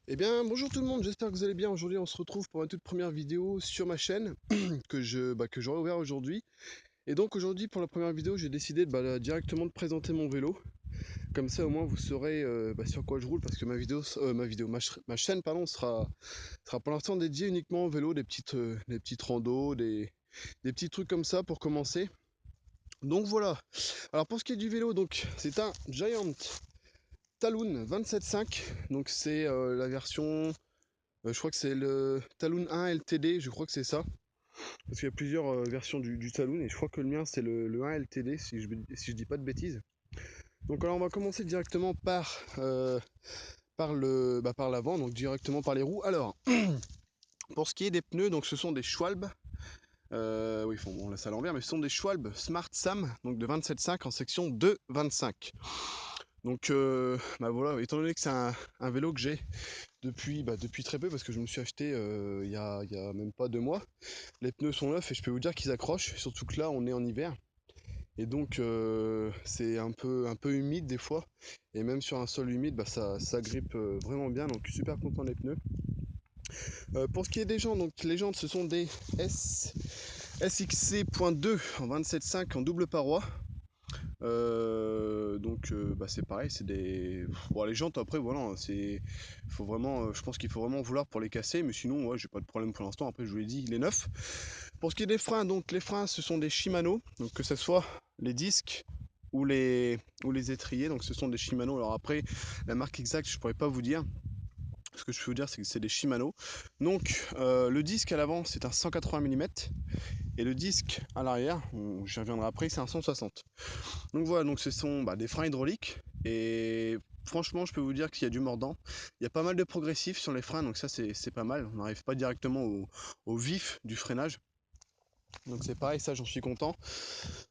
Eh bien, bonjour tout le monde, j'espère que vous allez bien. Aujourd'hui, on se retrouve pour ma toute première vidéo sur ma chaîne que j'aurai ouvert aujourd'hui. Et donc aujourd'hui, pour la première vidéo, j'ai décidé directement de présenter mon vélo. Comme ça, au moins, vous saurez sur quoi je roule, parce que ma chaîne, pardon, sera pour l'instant dédiée uniquement au vélo, des petites randos, des petits trucs comme ça pour commencer. Donc voilà. Alors pour ce qui est du vélo, donc c'est un Giant Talon 27.5. Donc c'est la version. Je crois que c'est le Talon 1 LTD, je crois que c'est ça. Parce qu'il y a plusieurs versions du Talon et je crois que le mien c'est le 1 LTD si je dis pas de bêtises. Donc alors on va commencer directement par l'avant, donc directement par les roues. Alors, pour ce qui est des pneus, donc ce sont des Schwalbe. Oui, bon, là c'est à l'envers, mais ce sont des Schwalbe Smart Sam, donc de 27.5 en section 2.25. Donc voilà, étant donné que c'est un vélo que j'ai depuis très peu, parce que je me suis acheté il y a même pas 2 mois. Les pneus sont neufs et je peux vous dire qu'ils accrochent, surtout que là on est en hiver. Et donc c'est un peu humide des fois. Et même sur un sol humide, ça grippe vraiment bien, donc super content des pneus. Pour ce qui est des jantes, donc les jantes ce sont des SXC.2 en 27.5 en double paroi. C'est pareil, c'est des. Bon, les jantes après voilà, faut vraiment, je pense qu'il faut vraiment vouloir pour les casser, mais sinon ouais, j'ai pas de problème pour l'instant. Après je vous l'ai dit, il est neuf. Pour ce qui est des freins, donc les freins ce sont des Shimano, donc que ce soit les disques ou les étriers, donc ce sont des Shimano. Alors après la marque exacte je pourrais pas vous dire. Ce que je peux vous dire c'est que c'est des Shimano. Donc le disque à l'avant c'est un 180 mm et le disque à l'arrière, j'y reviendrai après, c'est un 160. Donc voilà, donc ce sont des freins hydrauliques et franchement je peux vous dire qu'il y a du mordant. Il y a pas mal de progressifs sur les freins, donc ça c'est pas mal. On n'arrive pas directement au vif du freinage. Donc c'est pareil, ça j'en suis content.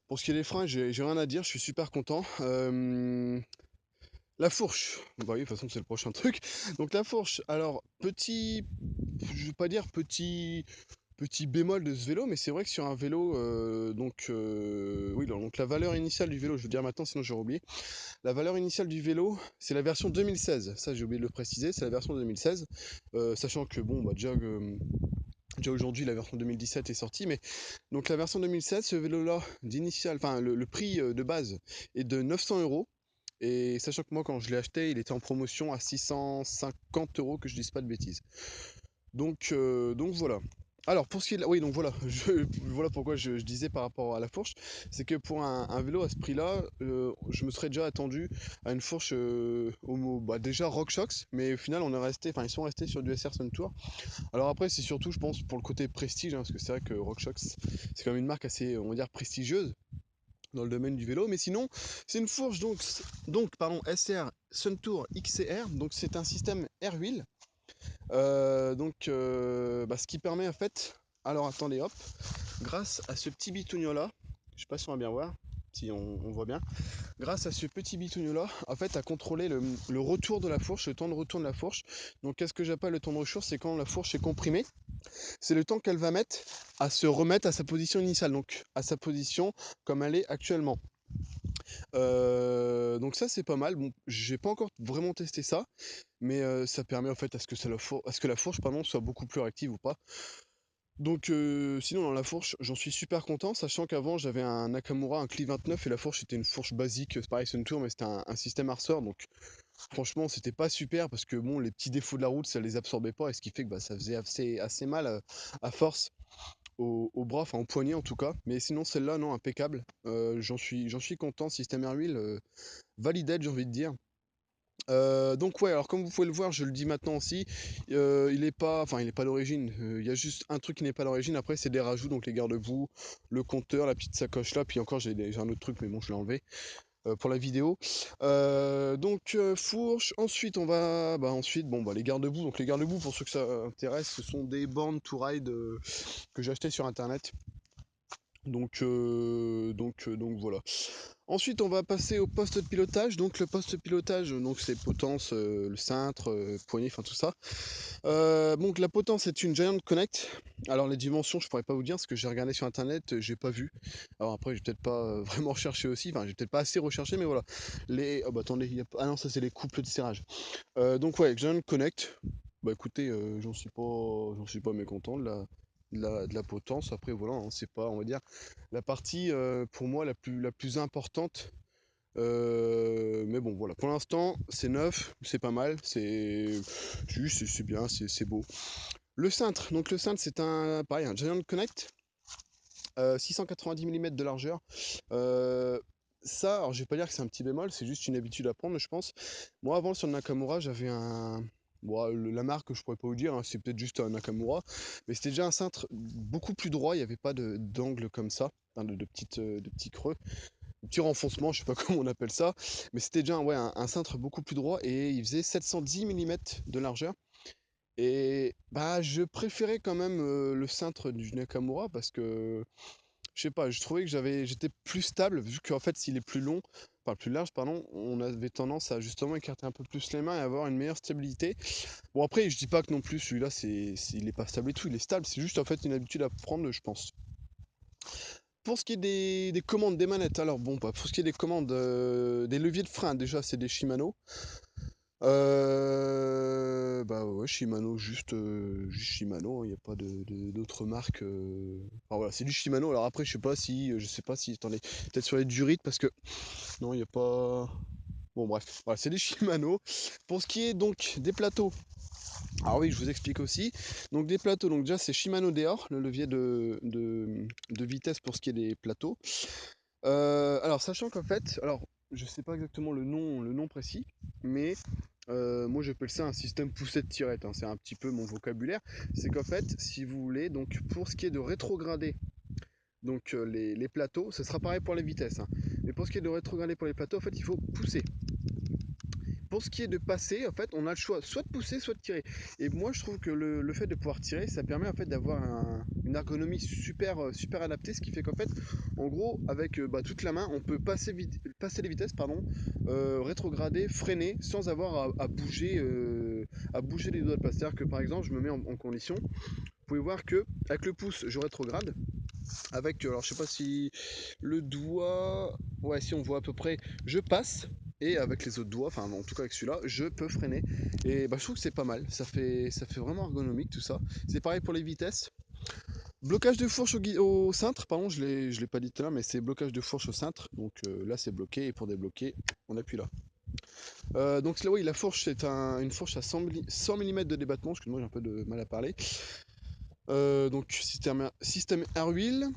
Pour ce qui est des freins, j'ai rien à dire, je suis super content. La fourche, bah oui, de toute façon c'est le prochain truc. Donc la fourche, alors je vais pas dire petit bémol de ce vélo, mais c'est vrai que sur un vélo, oui, donc la valeur initiale du vélo, je veux dire maintenant, sinon j'aurais oublié. La valeur initiale du vélo, c'est la version 2016. Ça, j'ai oublié de le préciser, c'est la version 2016. Sachant que, bon, déjà aujourd'hui, la version 2017 est sortie, mais donc la version 2016, ce vélo-là, d'initial, enfin, le prix de base est de 900 euros. Et sachant que moi, quand je l'ai acheté, il était en promotion à 650 euros, que je dise pas de bêtises. Donc voilà. Alors pour ce qui est de oui donc voilà, voilà pourquoi je disais par rapport à la fourche, c'est que pour un vélo à ce prix-là, je me serais déjà attendu à une fourche déjà RockShox, mais au final ils sont restés sur du SR Sun Tour. Alors après c'est surtout je pense pour le côté prestige, hein, parce que c'est vrai que RockShox c'est quand même une marque assez on va dire prestigieuse dans le domaine du vélo, mais sinon c'est une fourche pardon SR Sun Tour XCR, donc c'est un système air wheel ce qui permet en fait, alors attendez hop, grâce à ce petit bitonio là, je sais pas si on va bien voir, si on voit bien, grâce à ce petit bitonio là, en fait à contrôler le retour de la fourche, le temps de retour de la fourche. Donc qu'est-ce que j'appelle le temps de retour, c'est quand la fourche est comprimée, c'est le temps qu'elle va mettre à se remettre à sa position initiale, donc à sa position comme elle est actuellement. Donc ça c'est pas mal, bon j'ai pas encore vraiment testé ça, mais ça permet en fait à ce que la fourche pardon, soit beaucoup plus réactive ou pas. Donc sinon dans la fourche j'en suis super content, sachant qu'avant j'avais un Nakamura, un Cli 29 et la fourche c'était une fourche basique, c'est pareil Sun Tour mais c'était un système Arcor, donc franchement c'était pas super parce que bon les petits défauts de la route ça les absorbait pas et ce qui fait que ça faisait assez mal à force au bras, enfin au poignet en tout cas, mais sinon celle-là non impeccable. J'en suis content, système Air Wheel validé j'ai envie de dire. Donc ouais, alors comme vous pouvez le voir, je le dis maintenant aussi, il est pas d'origine. Il y a juste un truc qui n'est pas d'origine. Après, c'est des rajouts, donc les garde-boue, le compteur, la petite sacoche là, puis encore j'ai un autre truc, mais bon, je l'ai enlevé pour la vidéo. Fourche. Ensuite, les garde-boue. Donc les garde-boue, pour ceux que ça intéresse, ce sont des bornes to ride que j'ai acheté sur internet. Donc voilà. Ensuite, on va passer au poste de pilotage. Donc le poste de pilotage, donc c'est potence, le cintre, poignée, enfin tout ça. Donc la potence est une Giant Connect. Alors les dimensions, je pourrais pas vous dire parce que j'ai regardé sur internet, j'ai pas vu. Alors après, j'ai peut-être pas vraiment recherché aussi. Enfin, j'ai peut-être pas assez recherché, mais voilà. Oh bah attendez, ah non, ça c'est les couples de serrage. Donc ouais, Giant Connect. Bah écoutez, j'en suis pas mécontent de la potence. Après voilà, hein, c'est pas, on va dire, la partie pour moi la plus importante. Mais bon voilà, pour l'instant c'est neuf, c'est pas mal, c'est bien, c'est beau. Le cintre, donc le cintre c'est pareil, un Giant Connect, 690 mm de largeur. Euh, Ça, alors je vais pas dire que c'est un petit bémol, c'est juste une habitude à prendre, je pense. Moi avant sur le Nakamura, j'avais un. Bon, la marque, je pourrais pas vous dire, hein, c'est peut-être juste un Nakamura, mais c'était déjà un cintre beaucoup plus droit, il n'y avait pas d'angle comme ça, enfin, de petits creux, de petits renfoncements, je sais pas comment on appelle ça, mais c'était déjà ouais, un cintre beaucoup plus droit et il faisait 710 mm de largeur. Et bah, je préférais quand même le cintre du Nakamura parce que je sais pas, je trouvais que j'étais plus stable vu qu'en fait s'il est plus long, enfin plus large pardon, on avait tendance à justement écarter un peu plus les mains et avoir une meilleure stabilité. Bon après je dis pas que non plus celui-là il est pas stable et tout, il est stable, c'est juste en fait une habitude à prendre je pense. Pour ce qui est des commandes des manettes, alors bon bah, pour ce qui est des commandes des leviers de frein déjà c'est des Shimano. Bah ouais, Shimano, juste Shimano, il n'y a pas d'autres marques. Enfin voilà, c'est du Shimano. Alors après, je sais pas si, attendez, peut-être sur les Durit parce que non, il n'y a pas. Bon bref, voilà, c'est des Shimano. Pour ce qui est donc des plateaux, alors oui, je vous explique aussi. Donc des plateaux, donc déjà c'est Shimano Deor, le levier de vitesse pour ce qui est des plateaux. Alors sachant qu'en fait, alors je sais pas exactement le nom précis, mais moi j'appelle ça un système poussette-tirette, hein, c'est un petit peu mon vocabulaire. C'est qu'en fait, si vous voulez, donc pour ce qui est de rétrograder donc les plateaux, ce sera pareil pour les vitesses, hein. Mais pour ce qui est de rétrograder pour les plateaux, en fait, il faut pousser. Pour ce qui est de passer, en fait, on a le choix soit de pousser, soit de tirer. Et moi, je trouve que le fait de pouvoir tirer, ça permet en fait d'avoir une ergonomie super, super adaptée, ce qui fait qu'en fait, en gros, avec bah, toute la main, on peut passer les vitesses, pardon, rétrograder, freiner, sans avoir à bouger les doigts de passe. C'est-à-dire que par exemple, je me mets en condition. Vous pouvez voir que avec le pouce, je rétrograde. Avec, alors je sais pas si le doigt, ouais, si on voit à peu près, je passe. Et avec les autres doigts, enfin en tout cas avec celui-là, je peux freiner. Et bah, je trouve que c'est pas mal. Ça fait vraiment ergonomique tout ça. C'est pareil pour les vitesses. Blocage de fourche au cintre, pardon, je l'ai pas dit tout à l'heure, mais c'est blocage de fourche au cintre. Donc là c'est bloqué et pour débloquer, on appuie là. Donc là oui, la fourche c'est une fourche à 100 mm de débattement, parce que moi j'ai un peu de mal à parler. Donc système air wheel.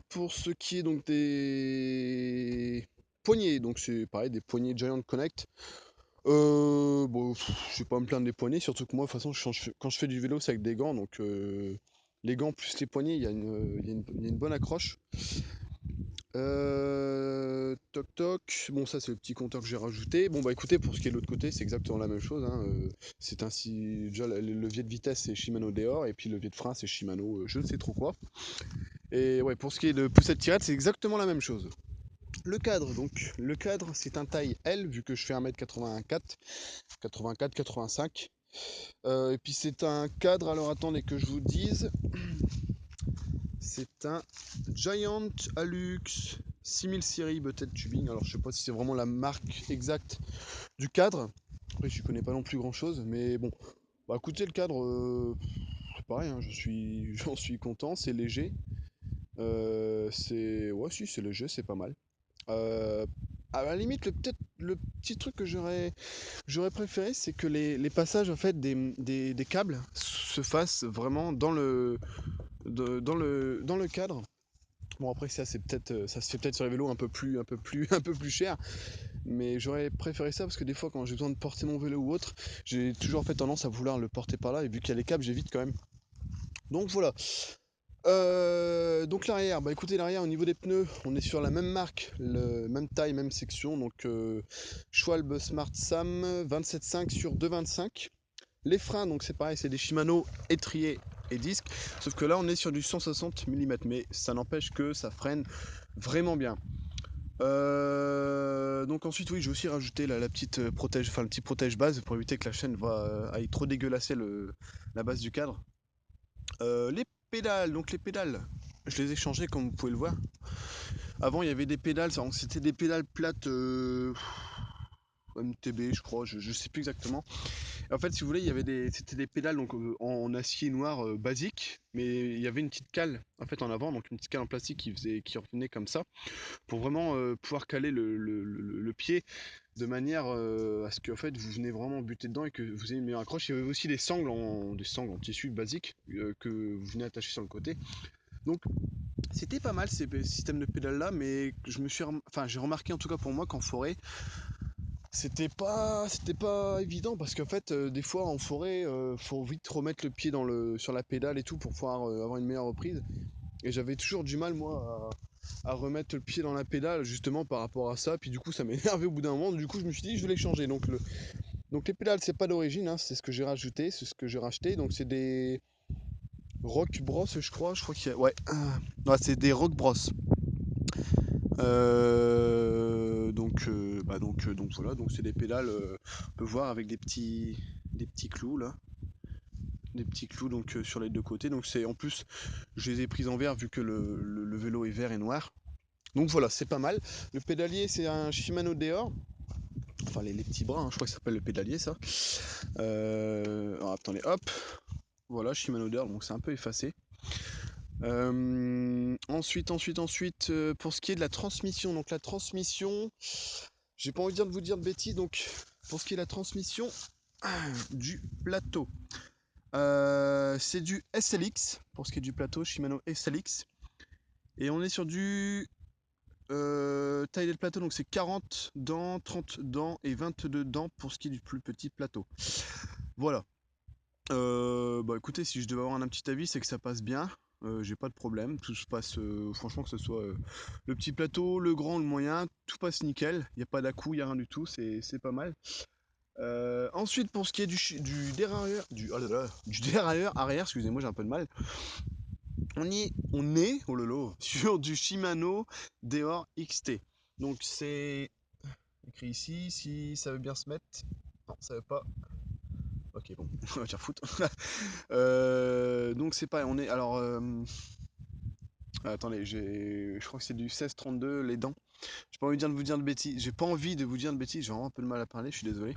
Pour ce qui est donc des poignées, donc c'est pareil, des poignées Giant Connect. Bon, je vais pas me plaindre des poignées, surtout que moi, de toute façon, quand je fais du vélo, c'est avec des gants, donc les gants plus les poignées, il y a une bonne accroche. Toc toc, bon ça c'est le petit compteur que j'ai rajouté. Bon bah écoutez, pour ce qui est de l'autre côté, c'est exactement la même chose, hein. C'est ainsi, déjà le levier de vitesse c'est Shimano Deor, et puis le levier de frein c'est Shimano, je ne sais trop quoi. Et ouais, pour ce qui est de poussette tirette, c'est exactement la même chose. Le cadre, donc, le cadre, c'est un taille L, vu que je fais 1m84, 84-85. Et puis c'est un cadre, alors attendez que je vous dise, c'est un Giant Alux 6000 série Butted Tubing. Alors je sais pas si c'est vraiment la marque exacte du cadre. Après je connais pas non plus grand chose, mais bon. Bah écoutez, le cadre, c'est pareil, hein, j'en suis content, c'est léger. Ouais, si, c'est léger, c'est pas mal. Euh, à la limite, peut-être le petit truc que j'aurais préféré, c'est que les passages en fait des câbles se fassent vraiment dans le cadre. Bon après ça c'est peut-être ça se fait peut-être sur les vélos un peu plus cher, mais j'aurais préféré ça parce que des fois quand j'ai besoin de porter mon vélo ou autre, j'ai toujours fait tendance à vouloir le porter par là et vu qu'il y a les câbles, j'évite quand même. Donc voilà. Donc l'arrière, bah écoutez l'arrière au niveau des pneus, on est sur la même marque, même taille, même section, donc Schwalbe Smart Sam 27.5 sur 2,25. Les freins, donc c'est pareil, c'est des Shimano étriers et disque. Sauf que là, on est sur du 160 mm, mais ça n'empêche que ça freine vraiment bien. Donc ensuite, oui, j'ai aussi rajouté la petite protège, enfin le petit protège base pour éviter que la chaîne aille trop dégueulasser la base du cadre. Les pédales, donc les pédales, je les ai changées comme vous pouvez le voir. Avant, il y avait des pédales, c'était des pédales plates MTB, je crois, je sais plus exactement. Et en fait, si vous voulez, c'était des pédales donc en acier noir basique, mais il y avait une petite cale en fait en avant, donc une petite cale en plastique qui revenait comme ça, pour vraiment pouvoir caler le pied de manière à ce que en fait vous venez vraiment buter dedans et que vous ayez une meilleure accroche. Il y avait aussi des sangles en tissu basique que vous venez attacher sur le côté. Donc c'était pas mal ces systèmes de pédales là, mais enfin j'ai remarqué en tout cas pour moi qu'en forêt c'était pas évident parce qu'en fait des fois en forêt faut vite remettre le pied sur la pédale et tout pour pouvoir avoir une meilleure reprise. Et j'avais toujours du mal moi à remettre le pied dans la pédale justement par rapport à ça. Puis du coup ça m'énervait au bout d'un moment. Du coup je me suis dit je vais les changer. Donc les pédales c'est pas d'origine, hein, c'est ce que j'ai rajouté, c'est ce que j'ai racheté. Donc c'est des Rock Bros je crois. Je crois qu'il y a. Ouais. Ouais, c'est des Rock Bros. Donc voilà, donc c'est des pédales, on peut voir avec des petits clous là, des petits clous donc sur les deux côtés. Donc c'est en plus, je les ai prises en vert vu que le vélo est vert et noir. Donc voilà, c'est pas mal. Le pédalier, c'est un Shimano Deore. Enfin les petits bras, hein, je crois que ça s'appelle le pédalier ça. Alors attendez, hop, voilà Shimano Deore, donc c'est un peu effacé. Ensuite, pour ce qui est de la transmission, donc la transmission, j'ai pas envie de vous dire de bêtises, donc pour ce qui est de la transmission du plateau, c'est du SLX, pour ce qui est du plateau, Shimano SLX, et on est sur du taille de plateau, donc c'est 40 dents, 30 dents et 22 dents pour ce qui est du plus petit plateau. Voilà. Bah écoutez, si je devais avoir un petit avis, c'est que ça passe bien. J'ai pas de problème, tout se passe, franchement, que ce soit le petit plateau, le grand, le moyen, tout passe nickel. Il n'y a pas d'à-coup, il n'y a rien du tout, c'est pas mal. Ensuite, pour ce qui est du dérailleur, oh là là, du dérailleur arrière, excusez-moi, j'ai un peu de mal. On est, oh lolo, sur du Shimano Deore XT. Donc c'est écrit ici, si ça veut bien se mettre. Non, ça veut pas. Ok, bon, on va faire foutre. Donc c'est pas, on est, alors, attendez, je crois que c'est du 16-32 les dents. J'ai pas envie de vous dire de bêtises, j'ai pas envie de vous dire de bêtises, j'ai vraiment un peu de mal à parler, je suis désolé.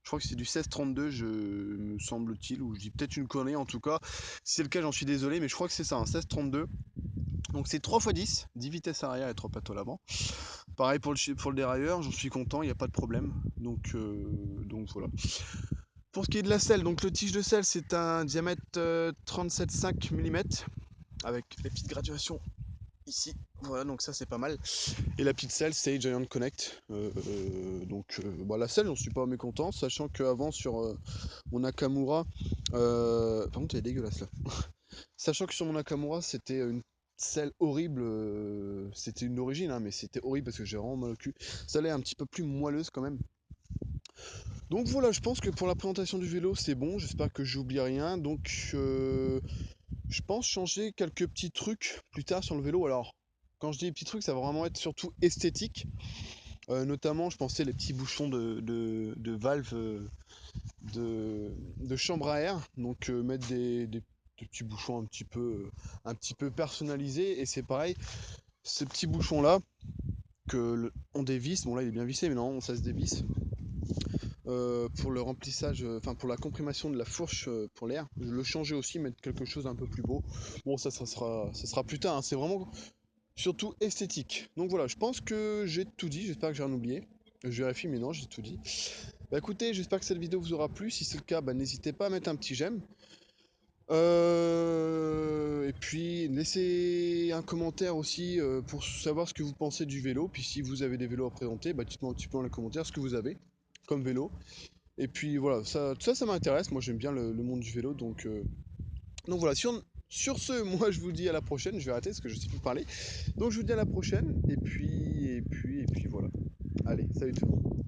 Je crois que c'est du 16-32, me semble-t-il, ou je dis peut-être une connerie en tout cas. Si c'est le cas, j'en suis désolé, mais je crois que c'est ça, un 16-32. Donc c'est 3x10, 10 vitesses arrière et 3 plateaux à l'avant. Pareil pour le dérailleur, j'en suis content, il n'y a pas de problème. Donc voilà. Pour ce qui est de la selle, donc le tige de selle c'est un diamètre 37,5 mm avec les petites graduations ici. Voilà, donc ça c'est pas mal. Et la petite selle c'est Giant Connect. La selle, j'en suis pas mécontent, sachant qu'avant sur mon Nakamura, par contre elle est dégueulasse là. Sachant que sur mon Nakamura c'était une selle horrible, c'était une origine, hein, mais c'était horrible parce que j'ai vraiment mal au cul. Celle-là est un petit peu plus moelleuse quand même. Donc voilà, je pense que pour la présentation du vélo c'est bon, j'espère que j'oublie rien. Donc je pense changer quelques petits trucs plus tard sur le vélo. Alors quand je dis les petits trucs, ça va vraiment être surtout esthétique. Notamment je pensais les petits bouchons de valve de chambre à air. Donc mettre des petits bouchons un petit peu personnalisés. Et c'est pareil, ce petit bouchon là on dévisse, bon là il est bien vissé mais non ça se dévisse. Pour le remplissage, enfin pour la comprimation de la fourche pour l'air, je le changer aussi, mettre quelque chose d'un peu plus beau. Bon ça sera plus tard, hein. C'est vraiment surtout esthétique. Donc voilà, je pense que j'ai tout dit, j'espère que j'ai rien oublié. Je vérifie mais non, j'ai tout dit. Bah écoutez, j'espère que cette vidéo vous aura plu. Si c'est le cas, bah, n'hésitez pas à mettre un petit j'aime. Et puis laissez un commentaire aussi pour savoir ce que vous pensez du vélo. Puis si vous avez des vélos à présenter, bah, dites-moi un petit peu dans les commentaires ce que vous avez comme vélo. Et puis voilà, ça m'intéresse. Moi j'aime bien le monde du vélo. Donc voilà, sur ce, moi je vous dis à la prochaine. Je vais arrêter parce que je sais plus parler. Donc je vous dis à la prochaine. Et puis voilà. Allez, salut tout le monde.